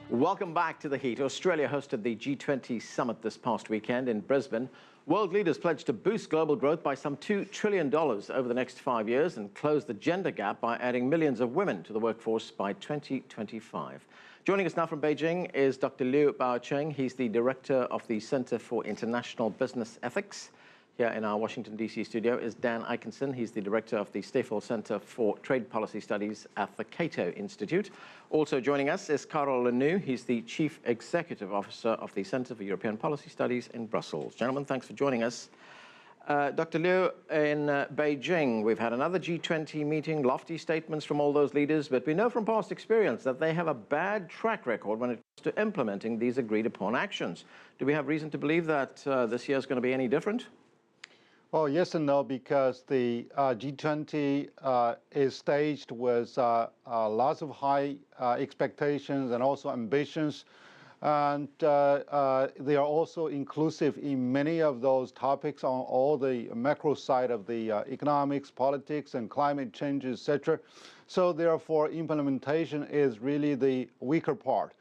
Welcome back to The Heat. Australia hosted the G20 summit this past weekend in Brisbane. World leaders pledged to boost global growth by some $2 trillion over the next 5 years and close the gender gap by adding millions of women to the workforce by 2025. Joining us now from Beijing is Dr. Liu Baocheng. He's the director of the Center for International Business Ethics. Here in our Washington, D.C. studio is Dan Ikenson. He's the director of the Stiefel Center for Trade Policy Studies at the Cato Institute. Also joining us is Karel Lannoo. He's the chief executive officer of the Center for European Policy Studies in Brussels. Gentlemen, thanks for joining us. Dr. Liu, in Beijing, we've had another G20 meeting, lofty statements from all those leaders, but we know from past experience that they have a bad track record when it comes to implementing these agreed-upon actions. Do we have reason to believe that this year is going to be any different? Well, yes and no, because the G20 is staged with lots of high expectations and also ambitions. And they are also inclusive in many of those topics on all the macro side of the economics, politics, and climate change, etc. So therefore, implementation is really the weaker part.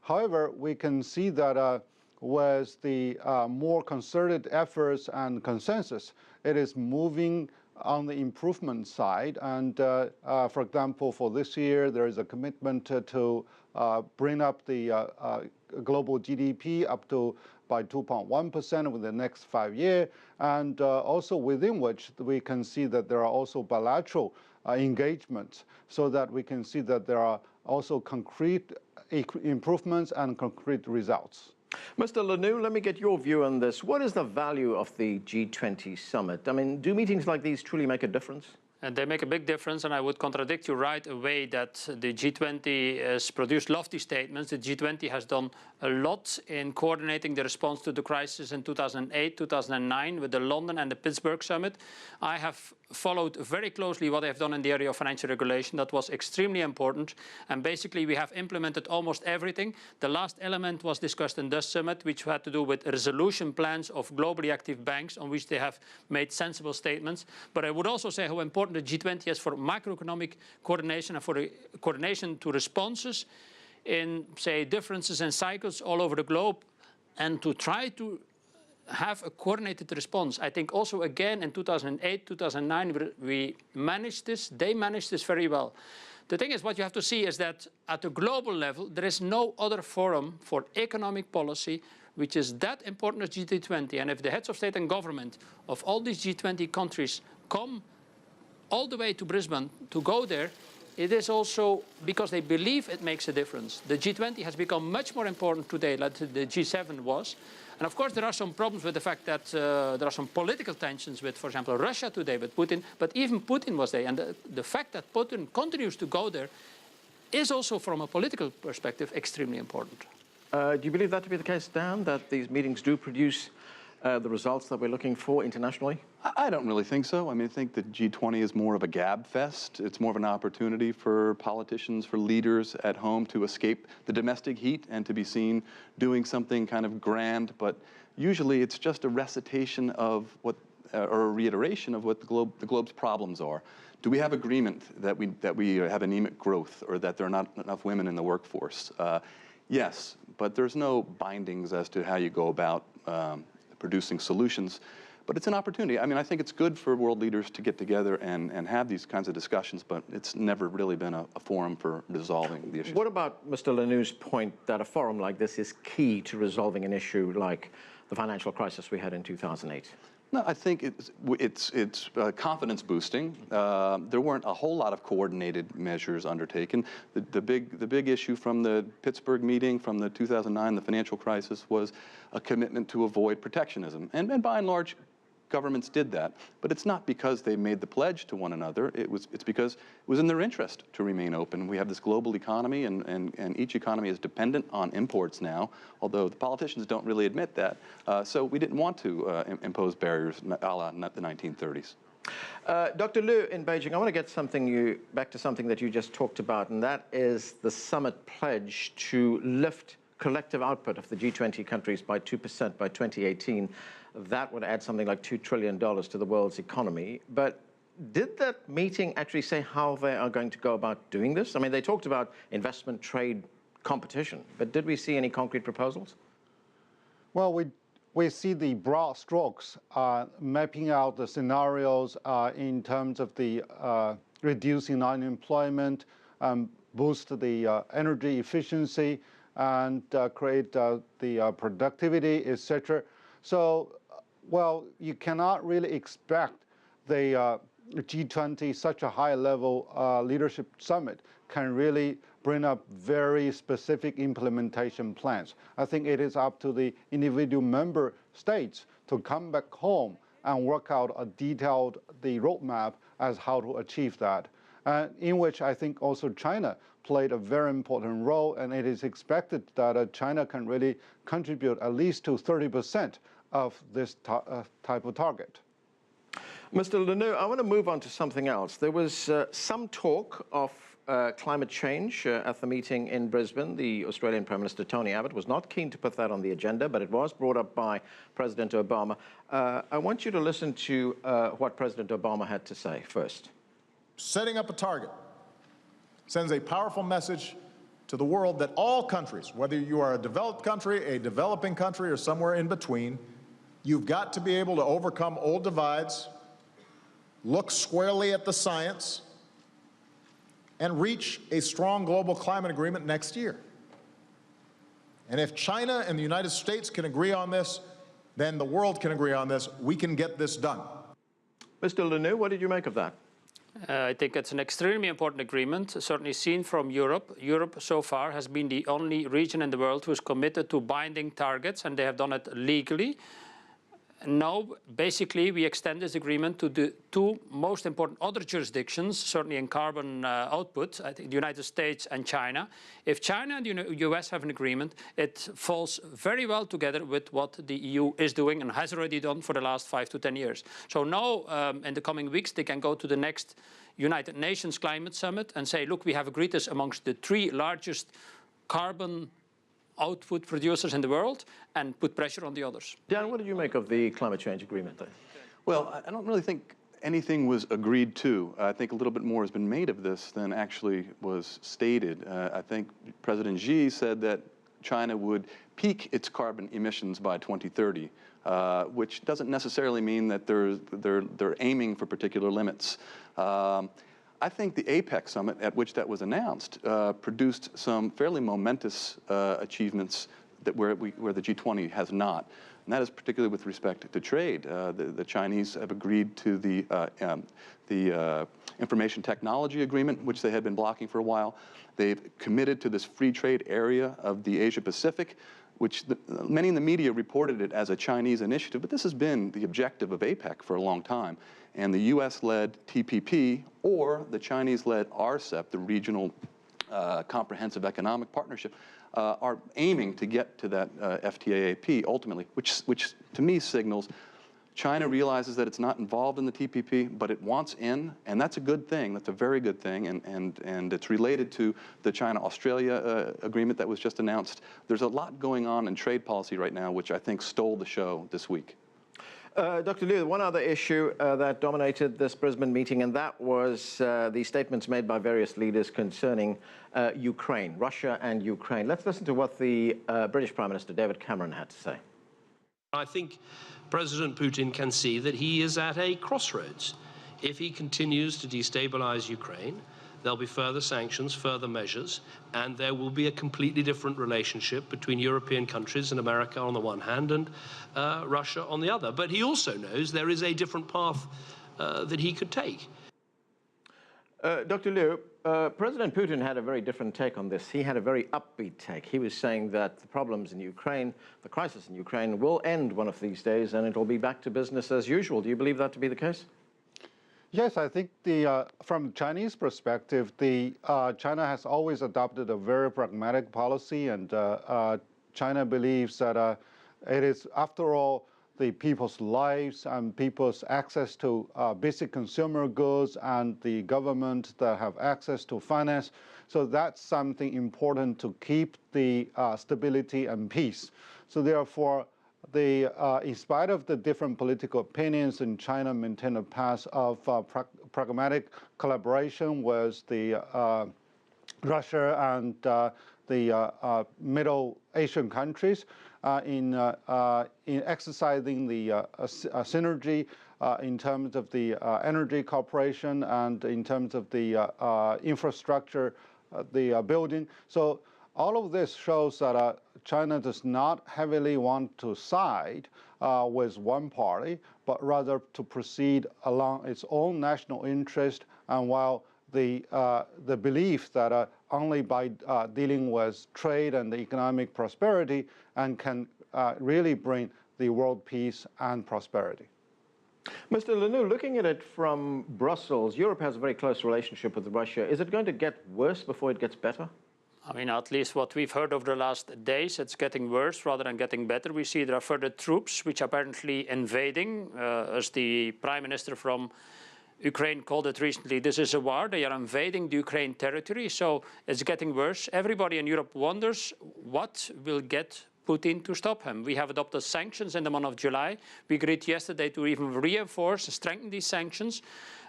However, we can see that with the more concerted efforts and consensus, it is moving on the improvement side. And for example, for this year, there is a commitment to bring up the global GDP up to by 2.1% over the next 5 years. And also within which we can see that there are also bilateral engagements, so that we can see that there are also concrete improvements and concrete results. Mr. Lannoo, let me get your view on this. What is the value of the G20 summit? I mean, do meetings like these truly make a difference? And they make a big difference, and I would contradict you right away that the G20 has produced lofty statements. The G20 has done a lot in coordinating the response to the crisis in 2008, 2009 with the London and the Pittsburgh summit. I have followed very closely what they have done in the area of financial regulation. That was extremely important, and basically we have implemented almost everything. The last element was discussed in this summit, which had to do with resolution plans of globally active banks, on which they have made sensible statements. But I would also say how important the G20 is for macroeconomic coordination and for the coordination to responses in, say, differences in cycles all over the globe, and to try to have a coordinated response. I think also again in 2008, 2009, we managed this. They managed this very well. The thing is, what you have to see is that at the global level, there is no other forum for economic policy which is that important as G20. And if the heads of state and government of all these G20 countries come all the way to Brisbane to go there, it is also because they believe it makes a difference. The G20 has become much more important today than the G7 was. And of course, there are some problems with the fact that there are some political tensions with, for example, Russia today, with Putin. But even Putin was there. And the fact that Putin continues to go there is also, from a political perspective, extremely important. Do you believe that to be the case, Dan, that these meetings do produce the results that we're looking for internationally? I don't really think so. I mean, I think the G20 is more of a gab fest. It's more of an opportunity for politicians, for leaders at home to escape the domestic heat and to be seen doing something kind of grand. But usually it's just a recitation of what, or a reiteration of what the globe's problems are. Do we have agreement that we have anemic growth, or that there are not enough women in the workforce? Yes, but there's no bindings as to how you go about producing solutions, but it's an opportunity. I mean, I think it's good for world leaders to get together and have these kinds of discussions, but it's never really been a forum for resolving the issues. What about Mr. Lannoo's point that a forum like this is key to resolving an issue like the financial crisis we had in 2008? No, I think it's confidence boosting. There weren't a whole lot of coordinated measures undertaken. The big issue from the Pittsburgh meeting, from the 2009, the financial crisis, was a commitment to avoid protectionism. And by and large, governments did that. But it's not because they made the pledge to one another. It's because it was in their interest to remain open. We have this global economy, and each economy is dependent on imports now, although the politicians don't really admit that. So we didn't want to impose barriers a la the 1930s. Dr. Liu, in Beijing, I want to get back to something that you just talked about, and that is the summit pledge to lift collective output of the G20 countries by 2% by 2018. That would add something like $2 trillion to the world's economy. But did that meeting actually say how they are going to go about doing this? I mean, they talked about investment, trade, competition. But did we see any concrete proposals? Well, we see the broad strokes mapping out the scenarios in terms of the reducing unemployment, boost the energy efficiency, and create the productivity, etc. So, well, you cannot really expect the G20, such a high-level leadership summit, can really bring up very specific implementation plans. I think it is up to the individual member states to come back home and work out a detailed roadmap as how to achieve that, in which I think also China played a very important role, and it is expected that China can really contribute at least to 30% of this type of target. Mr. Lannoo, I want to move on to something else. There was some talk of climate change at the meeting in Brisbane. The Australian Prime Minister Tony Abbott was not keen to put that on the agenda, but it was brought up by President Obama. I want you to listen to what President Obama had to say first. Setting up a target sends a powerful message to the world that all countries, whether you are a developed country, a developing country, or somewhere in between, you've got to be able to overcome old divides, look squarely at the science, and reach a strong global climate agreement next year. And if China and the United States can agree on this, then the world can agree on this. We can get this done. Mr. Lannoo, what did you make of that? I think it's an extremely important agreement, certainly seen from Europe. Europe so far has been the only region in the world who is committed to binding targets, and they have done it legally. Now, basically, we extend this agreement to the two most important other jurisdictions, certainly in carbon output, I think the United States and China. If China and the US have an agreement, it falls very well together with what the EU is doing and has already done for the last 5 to 10 years. So now, in the coming weeks, they can go to the next United Nations Climate Summit and say, look, we have agreed this amongst the 3 largest carbon output producers in the world, and put pressure on the others. Dan, what did you make of the climate change agreement then? Well, I don't really think anything was agreed to. I think a little bit more has been made of this than actually was stated. I think President Xi said that China would peak its carbon emissions by 2030, which doesn't necessarily mean that they're aiming for particular limits. I think the APEC summit at which that was announced produced some fairly momentous achievements that where the G20 has not. And that is particularly with respect to trade. The Chinese have agreed to the information technology agreement, which they had been blocking for a while. They've committed to this free trade area of the Asia-Pacific, which many in the media reported it as a Chinese initiative, but this has been the objective of APEC for a long time. And the US-led TPP or the Chinese-led RCEP, the Regional Comprehensive Economic Partnership, are aiming to get to that FTAAP ultimately, which to me signals China realizes that it's not involved in the TPP, but it wants in, and that's a good thing. That's a very good thing, and it's related to the China-Australia agreement that was just announced. There's a lot going on in trade policy right now, which I think stole the show this week. Dr. Liu, one other issue that dominated this Brisbane meeting, and that was the statements made by various leaders concerning Ukraine, Russia and Ukraine. Let's listen to what the British Prime Minister David Cameron had to say. I think President Putin can see that he is at a crossroads. If he continues to destabilize Ukraine, there'll be further sanctions, further measures, and there will be a completely different relationship between European countries and America on the one hand and Russia on the other. But he also knows there is a different path that he could take. Dr. Liu, President Putin had a very different take on this. He had a very upbeat take. He was saying that the problems in Ukraine, the crisis in Ukraine, will end one of these days and it'll be back to business as usual. Do you believe that to be the case? Yes, I think from Chinese perspective, China has always adopted a very pragmatic policy, and China believes that it is, after all, the people's lives and people's access to basic consumer goods and the government that have access to finance. So that's something important to keep the stability and peace. So therefore, in spite of the different political opinions in China, maintain a path of pragmatic collaboration with Russia and the Middle Asian countries in exercising the synergy in terms of the energy cooperation and in terms of the infrastructure, the building. So all of this shows that China does not heavily want to side with one party, but rather to proceed along its own national interest, and while the belief that only by dealing with trade and economic prosperity and can really bring the world peace and prosperity. Mr. Lannoo, looking at it from Brussels, Europe has a very close relationship with Russia. Is it going to get worse before it gets better? I mean, at least what we've heard over the last days, it's getting worse rather than getting better. We see there are further troops which are apparently invading, as the Prime Minister from Ukraine called it recently. This is a war. They are invading the Ukraine territory, so it's getting worse. Everybody in Europe wonders what will get Putin to stop him. We have adopted sanctions in the month of July. We agreed yesterday to even reinforce and strengthen these sanctions.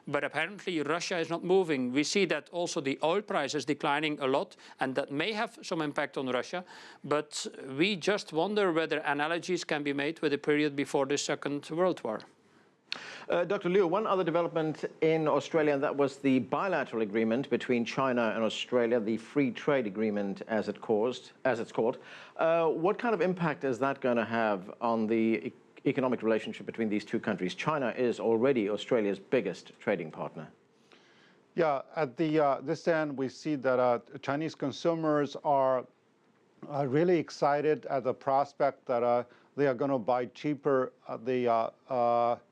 But apparently Russia is not moving. We see that also the oil price is declining a lot, and that may have some impact on Russia. But we just wonder whether analogies can be made with the period before the Second World War. Dr. Liu, one other development in Australia, and that was the bilateral agreement between China and Australia, the free trade agreement as it's called. What kind of impact is that going to have on the economic relationship between these two countries? China is already Australia's biggest trading partner. Yeah, at this end, we see that Chinese consumers are really excited at the prospect that they are going to buy cheaper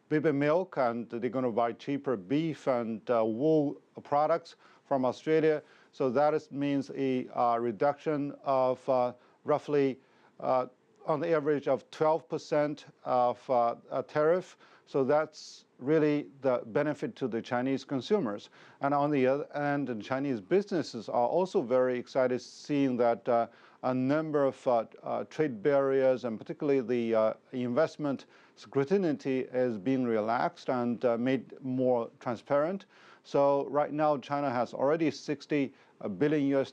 baby milk, and they're going to buy cheaper beef and wool products from Australia. So that means a reduction of roughly on the average of 12% of tariff. So that's really the benefit to the Chinese consumers. And on the other hand, the Chinese businesses are also very excited seeing that a number of trade barriers, and particularly the investment scrutiny, is being relaxed and made more transparent. So right now, China has already $60 billion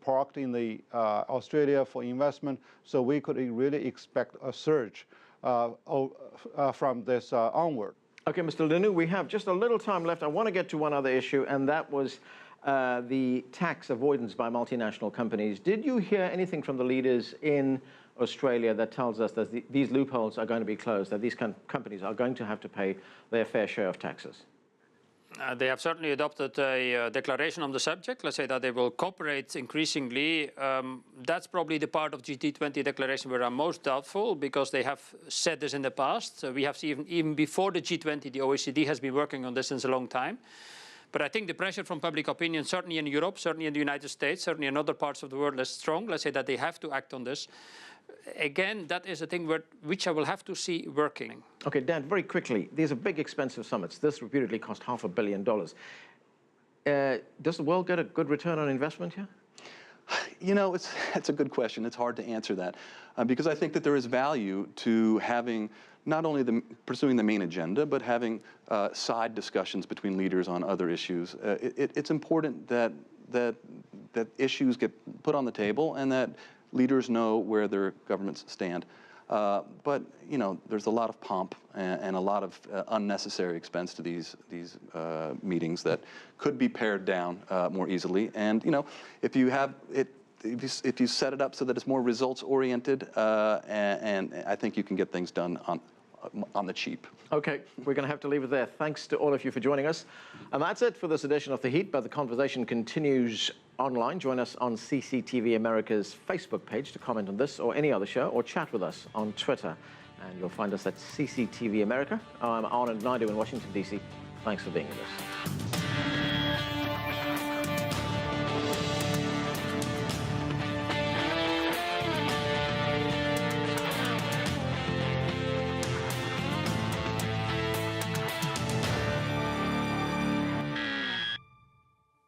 parked in the Australia for investment. So we could really expect a surge from this onward. Okay, Mr. Lannoo, we have just a little time left. I want to get to one other issue, and that was the tax avoidance by multinational companies. Did you hear anything from the leaders in Australia that tells us that these loopholes are going to be closed, that these companies are going to have to pay their fair share of taxes? They have certainly adopted a declaration on the subject. Let's say that they will cooperate increasingly. That's probably the part of G20 declaration where I'm most doubtful, because they have said this in the past. We have seen even before the G20, the OECD has been working on this since a long time. But I think the pressure from public opinion, certainly in Europe, certainly in the United States, certainly in other parts of the world, is strong. Let's say that they have to act on this. Again, that is a thing which I will have to see working. Okay, Dan, very quickly, these are big, expensive summits. This reputedly cost $500 million. Does the world get a good return on investment here? You know, it's a good question. It's hard to answer that because I think that there is value to having not only pursuing the main agenda, but having side discussions between leaders on other issues. It's important that issues get put on the table and that leaders know where their governments stand. But, you know, there's a lot of pomp and a lot of unnecessary expense to these meetings that could be pared down more easily. And, you know, if you have it, if you set it up so that it's more results-oriented, and I think you can get things done on the cheap. Okay, we're going to have to leave it there. Thanks to all of you for joining us. And that's it for this edition of The Heat, but the conversation continues online. Join us on CCTV America's Facebook page to comment on this or any other show, or chat with us on Twitter. And you'll find us at CCTV America. I'm Arnold Naidu in Washington, D.C. Thanks for being with us.